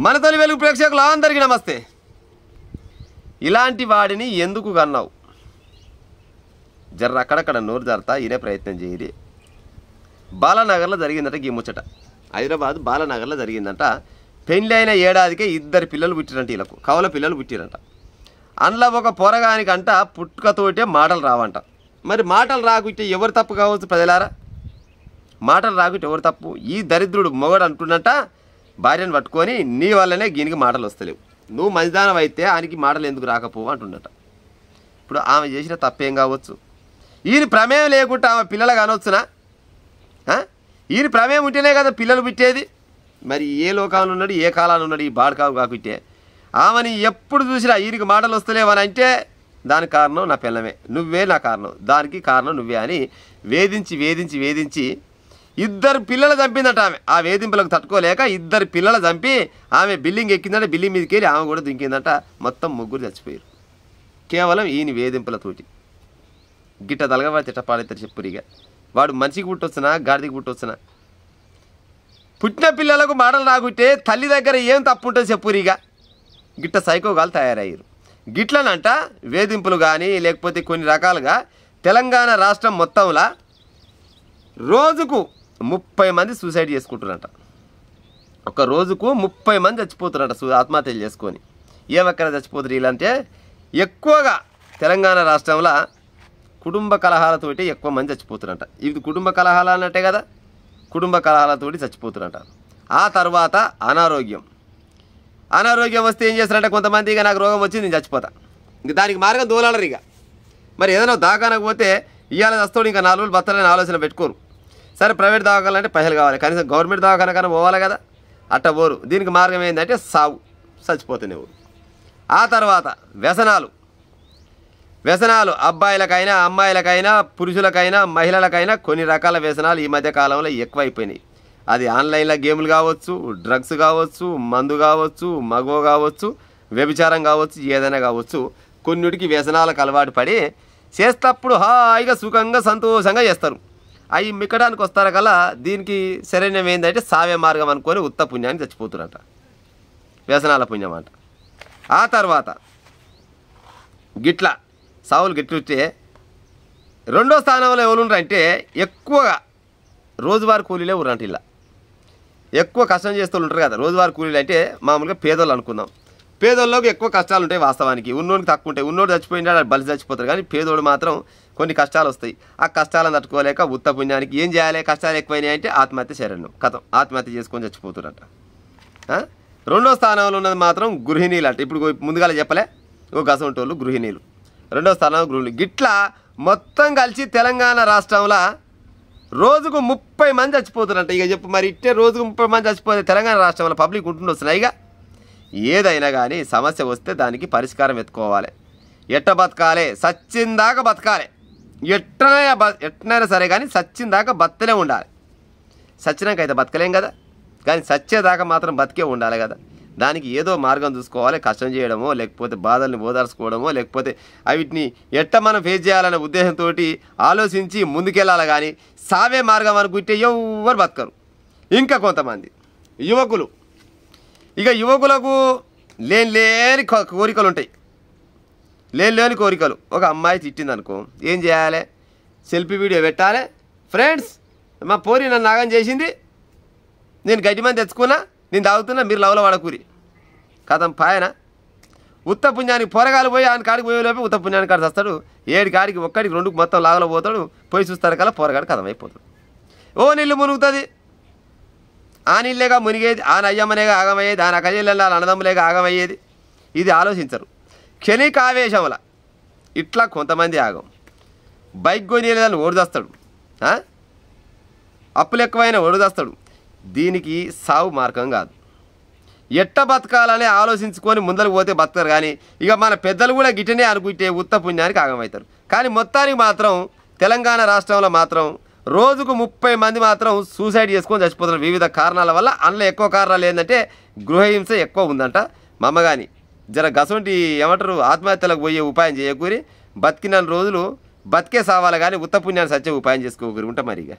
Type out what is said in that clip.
మన తొలి వెలుగు ప్రేక్షకులు అందరికీ నమస్తే. ఇలాంటి వాడిని ఎందుకు కన్నావు? జర్ర అక్కడక్కడ నోరు జారుతా ఇనే ప్రయత్నం చేయది. బాలానగర్లో జరిగిందట ఈ ముచ్చట. హైదరాబాద్ బాలానగర్లో జరిగిందంట. పెళ్ళి అయిన ఏడాదికే 2 పిల్లలు పుట్టిరంట. వీళ్ళకు కవల పిల్లలు పుట్టిరంట. అందులో ఒక పొరగానికంట పుట్టుకతోటే మాటలు రావంట. మరి మాటలు రాకుంటే ఎవరు తప్పు కావచ్చు ప్రజలారా? మాటలు రాకుంటే ఎవరు తప్పు? ఈ దరిద్రుడు మొగడు అంటున్నట్ట భార్యను పట్టుకొని నీ వల్లనే దీనికి మాటలు వస్తలేవు, నువ్వు మంచిదానం అయితే ఆయనకి మాటలు ఎందుకు రాకపోవు అంటున్నట. ఇప్పుడు ఆమె చేసిన తప్పేం కావచ్చు? ఈయన ప్రమేయం లేకుండా ఆమె పిల్లలు కానొచ్చునా? ఈయన ప్రమేయం ఉంటేనే కదా పిల్లలు పుట్టేది. మరి ఏ లోకాలు ఉన్నాడు, ఏ కాలాన్ని ఉన్నాడు ఈ బాడకావు కాకుంటే? ఆమెని ఎప్పుడు చూసినా ఈయనకి మాటలు వస్తలేవని అంటే దానికి కారణం నా పిల్లమే, నువ్వే నా కారణం, దానికి కారణం నువ్వే అని వేధించి వేధించి వేధించి 2 పిల్లలు చంపిందట ఆమె. ఆ వేధింపులకు తట్టుకోలేక 2 పిల్లలు చంపి ఆమె బిల్డింగ్ ఎక్కిందంట. బిల్డింగ్ మీదకి వెళ్ళి ఆమె కూడా దింకిందంట. మొత్తం 3 చచ్చిపోయారు కేవలం ఈయన వేధింపులతోటి. గిట్ట తలగబడి తిట్టపాడేస్తారు చెప్పురిగా. వాడు మనిషికి పుట్టొచ్చునా గాడిదికి పుట్టొచ్చునా? పుట్టిన పిల్లలకు మాటలు రాకుంటే తల్లి దగ్గర ఏం తప్పు ఉంటుంది చెప్పురిగా. గిట్ట సైకోగాలు తయారయ్యారు. గిట్లనంట వేధింపులు కానీ లేకపోతే కొన్ని రకాలుగా తెలంగాణ రాష్ట్రం మొత్తంలో రోజుకు 30 మంది సూసైడ్ చేసుకుంటున్నారంట. ఒక రోజుకు 30 మంది చచ్చిపోతున్నారంట ఆత్మహత్యలు చేసుకొని. ఏమక్కడ చచ్చిపోతారు వీళ్ళంటే ఎక్కువగా తెలంగాణ రాష్ట్రంలో కుటుంబ కలహాలతోటి ఎక్కువ మంది చచ్చిపోతున్నారంట. ఇది కుటుంబ కలహాలు అన్నట్టే కదా, కుటుంబ కలహాలతోటి చచ్చిపోతున్నారంట. ఆ తర్వాత అనారోగ్యం వస్తే ఏం చేస్తారంటే కొంతమంది ఇక నాకు రోగం వచ్చి నేను చచ్చిపోతా, ఇంక దానికి మార్గం దోలాడరు. ఇక మరి ఏదైనా దవాఖానకు పోతే ఇవాళ వస్తాడు ఇంకా 4 రోజులు బతాలని ఆలోచన పెట్టుకోరు. సరే ప్రైవేట్ దవాఖానాలంటే పైసలు కావాలి, కనీసం గవర్నమెంట్ దవాఖాన కన్నా పోవాలి కదా, అట్ట పోరు. దీనికి మార్గం ఏంటంటే సావు, చచ్చిపోతేనే ఊరు. ఆ తర్వాత వ్యసనాలు అబ్బాయిలకైనా అమ్మాయిలకైనా పురుషులకైనా మహిళలకైనా కొన్ని రకాల వ్యసనాలు ఈ మధ్య కాలంలో ఎక్కువైపోయినాయి. అది ఆన్లైన్లో గేములు కావచ్చు, డ్రగ్స్ కావచ్చు, మందు కావచ్చు, మగో కావచ్చు, వ్యభిచారం కావచ్చు, ఏదైనా కావచ్చు. కొన్నిటికి వ్యసనాలకు అలవాటు పడి చేసేటప్పుడు హాయిగా సుఖంగా సంతోషంగా చేస్తారు. అవి మిక్కడానికి వస్తారు కల్లా దీనికి శరణ్యం ఏంటంటే సావే మార్గం అనుకొని ఉత్త పుణ్యానికి చచ్చిపోతున్నట, వ్యసనాల పుణ్యం అంట. ఆ తర్వాత గిట్ల సావులు గిట్లుంటే 2వ స్థానంలో ఎవరుంటారంటే ఎక్కువగా రోజువారీ కూలీలే ఊరంట. ఇలా ఎక్కువ కష్టం చేస్తూ ఉంటారు కదా రోజువారీ కూలీలు అంటే మామూలుగా పేదోళ్ళు అనుకుందాం. పేదోళ్ళకి ఎక్కువ కష్టాలు ఉంటాయి వాస్తవానికి, ఉన్నోడికి తక్కువ ఉంటాయి. ఉన్నోడు చచ్చిపోయినా బలి చచ్చిపోతారు, కానీ పేదోడు మాత్రం కొన్ని కష్టాలు వస్తాయి. ఆ కష్టాలను తట్టుకోలేక ఉత్త పుణ్యానికి ఏం చేయాలి? కష్టాలు ఎక్కువైనాయి అంటే ఆత్మహత్య శరణ్యం, కథం ఆత్మహత్య చేసుకొని చచ్చిపోతారంట. 2వ స్థానంలో ఉన్నది మాత్రం గృహిణీలు అంట. ఇప్పుడు ముందుగా చెప్పలే ఓ గసంటోళ్ళు గృహిణీలు, 2వ స్థానంలో గృహిణులు. గిట్లా మొత్తం కలిసి తెలంగాణ రాష్ట్రంలో రోజుకు 30 మంది చచ్చిపోతారంట. ఇక చెప్పు మరి ఇట్టే రోజుకు 30 మంది చచ్చిపోతే తెలంగాణ రాష్ట్రంలో పబ్లిక్ ఉంటుండి వస్తున్నాయి. ఇక ఏదైనా కానీ సమస్య వస్తే దానికి పరిష్కారం ఎత్తుకోవాలి. ఎట్ట బతకాలి? సచ్చిందాకా బతకాలి. ఎట్టనైనా సరే కానీ సచ్చిందాకా బతకలే ఉండాలి. సచ్చినాక అయితే బతకలేం కదా, కానీ సచ్చేదాకా మాత్రం బతికే ఉండాలి కదా. దానికి ఏదో మార్గం చూసుకోవాలి. కష్టం చేయడమో లేకపోతే బాధల్ని ఓదార్చుకోవడమో లేకపోతే వీటిని ఎట్ట మనం ఫేస్ చేయాలనే ఉద్దేశంతో ఆలోచించి ముందుకెళ్ళాలి. కానీ సావే మార్గం అనుకుంటే ఎవరు బతకరు. ఇంకా కొంతమంది యువకులు, ఇక యువకులకు లేని కోరికలు ఉంటాయి. లేని కోరికలు. ఒక అమ్మాయి తిట్టిందనుకో ఏం చేయాలి? సెల్ఫీ వీడియో పెట్టాలి. ఫ్రెండ్స్ మా పోరి నన్ను నాగం చేసింది, నేను గడ్డి మంది తెచ్చుకున్నా, నేను తాగుతున్నా, మీరు లవల వాడకూరి కథం పాయన. ఉత్త పుణ్యానికి పొరగాలు పోయి ఆయన కాడికి పోయేలోపే ఉత్త పుణ్యానికి కాడికి వస్తాడు. 7 కాడికి 1కి 2కి మొత్తం లాగలో పోతాడు. పోయి చూస్తారు కల్లా పొరగాడు కథం అయిపోతాడు. ఓ నీళ్ళు మునుగుతుంది, ఆ నీళ్ళేగా మునిగేది, ఆ నయ్యమ్మనేగా ఆగమయ్యేది, ఆ నకజీళ్ళ అన్నదమ్ములేగా ఆగమయ్యేది. ఇది ఆలోచించరు. క్షణికావేశంల ఇట్లా కొంతమంది ఆగం. బైక్ కొనిలేదని ఓడిదస్తాడు, అప్పులు ఎక్కువైన ఓడిదస్తాడు. దీనికి సావు మార్గం కాదు. ఎట్ట బతకాలని ఆలోచించుకొని ముందరకు పోతే బతకరు. కానీ ఇక మన పెద్దలు కూడా గిట్టనే అనుకుంటే ఉత్త పుణ్యానికి ఆగమవుతారు. కానీ మొత్తానికి మాత్రం తెలంగాణ రాష్ట్రంలో మాత్రం రోజుకు 30 మంది మాత్రం సూసైడ్ చేసుకొని చచ్చిపోతున్నారు వివిధ కారణాల వల్ల. అందులో ఎక్కువ కారణాలు ఏంటంటే గృహహింస ఎక్కువ ఉందంట. మా అమ్మ కానీ జర గసంటి ఏమంటారు ఆత్మహత్యలకు పోయే ఉపాయం చేయకూరి, బతికిన రోజులు బతికే సావాలి కానీ ఉత్త పుణ్యాన్ని సచ్చే ఉపాయం చేసుకోకూరి ఉంటా మరి. ఇక